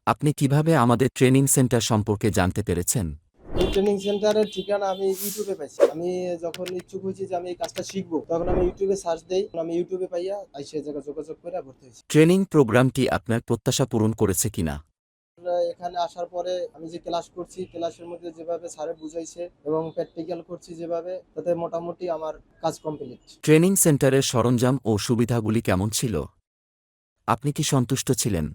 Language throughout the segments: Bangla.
আপনি কিভাবে আমাদের ট্রেনিং সেন্টার সম্পর্কে জানতে পেরেছেন? এই ট্রেনিং সেন্টারের ঠিকানা আমি ইউটিউবে পাইছি। আমি যখন ইচ্ছুক হয়েছি যে আমি এই কাজটা শিখবো, তখন আমি ইউটিউবে সার্চ দেই। আমি ইউটিউবে পাইয়া সে জায়গায় যোগাযোগ করে ভর্তি হয়েছি। ট্রেনিং প্রোগ্রামটি আপনার প্রত্যাশা পূরণ করেছে কিনা? এখানে আসার পরে আমি যে ক্লাস করছি, ক্লাসের মধ্যে যেভাবে স্যারে বুঝাইছে এবং প্র্যাকটিক্যাল করছি যেভাবে, তাতে মোটামুটি আমার কাজ কমপ্লিট। ট্রেনিং সেন্টারের সরঞ্জাম ও সুবিধাগুলি কেমন ছিল? আপনি কি সন্তুষ্ট ছিলেন?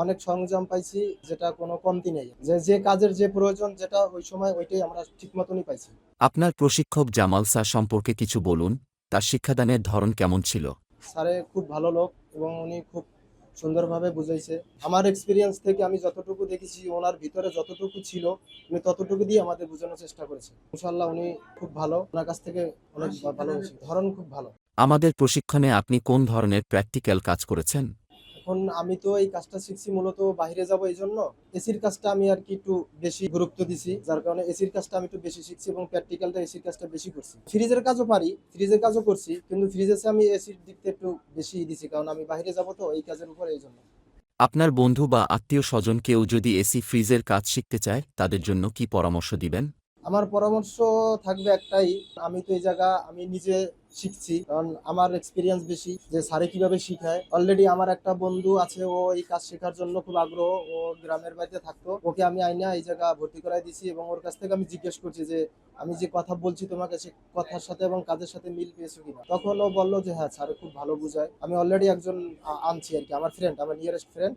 অনেক সরঞ্জাম পাইছি, যেটা কোনো কমতি নেই। যে কাজের যে প্রয়োজন যেটা ওই সময় ওইটাই আমরা ঠিক মতনই পাইছি। আপনার প্রশিক্ষক জামাল স্যার সম্পর্কে কিছু বলুন। তার শিক্ষাদানের ধরন কেমন ছিল? স্যারে খুব ভালো লোক এবং উনি খুব সুন্দরভাবে বুঝাইছে। আমার এক্সপেরিয়েন্স থেকে আমি যতটুকু দেখেছি ওনার ভিতরে যতটুকু ছিল, উনি ততটুকু দিয়ে আমাদের বোঝানোর চেষ্টা করেছেন। ইনশাআল্লাহ উনি খুব ভালো। ওনার কাছ থেকে অনেক ভালো হয়েছে। ধরন খুব ভালো। আমাদের প্রশিক্ষণে আপনি কোন ধরনের প্র্যাকটিক্যাল কাজ করেছেন? এখন আমি তো এই কাজটা শিখছি মূলত বাইরে যাব এইজন্য। এসির কাজটা আমি আরকি একটু বেশি গুরুত্ব দিছি। যার কারণে এসির কাজটা আমি একটু বেশি শিখছি এবং প্র্যাকটিক্যালটা এসির কাজটা বেশি করছি। ফ্রিজের কাজও পারি, ফ্রিজের কাজও করছি। কিন্তু ফ্রিজের চেয়ে আমি এসির দিকটা একটু বেশি দিছি। কারণ আমি বাইরে যাব তো এই কাজের উপর এইজন্য। আপনার বন্ধু বা আত্মীয়স্বজন কেউ যদি এসি ফ্রিজের কাজ শিখতে চায়, তাদের জন্য কি পরামর্শ দিবেন? আমার পরামর্শ থাকবে একটাই, আমি তো এই জায়গা আমি নিজে শিখছি, কারণ আমার এক্সপিরিয়েন্স বেশি যে স্যারে কিভাবে শিখায়। অলরেডি আমার একটা বন্ধু আছে, ও এই কাজ শেখার জন্য খুব আগ্রহ। ও গ্রামের বাড়িতে থাকতো, ওকে আমি আইনা এই জায়গা ভর্তি করাই দিছি এবং ওর কাছ থেকে আমি জিজ্ঞেস করছি যে আমি যে কথা বলছি তোমাকে, সে কথার সাথে এবং কাজের সাথে মিল পেয়েছো কিনা। তখন ও বললো যে হ্যাঁ, স্যারে খুব ভালো বুঝায়। আমি অলরেডি একজন আনছি আর কি, আমার ফ্রেন্ড, আমার নিয়ারেস্ট ফ্রেন্ড।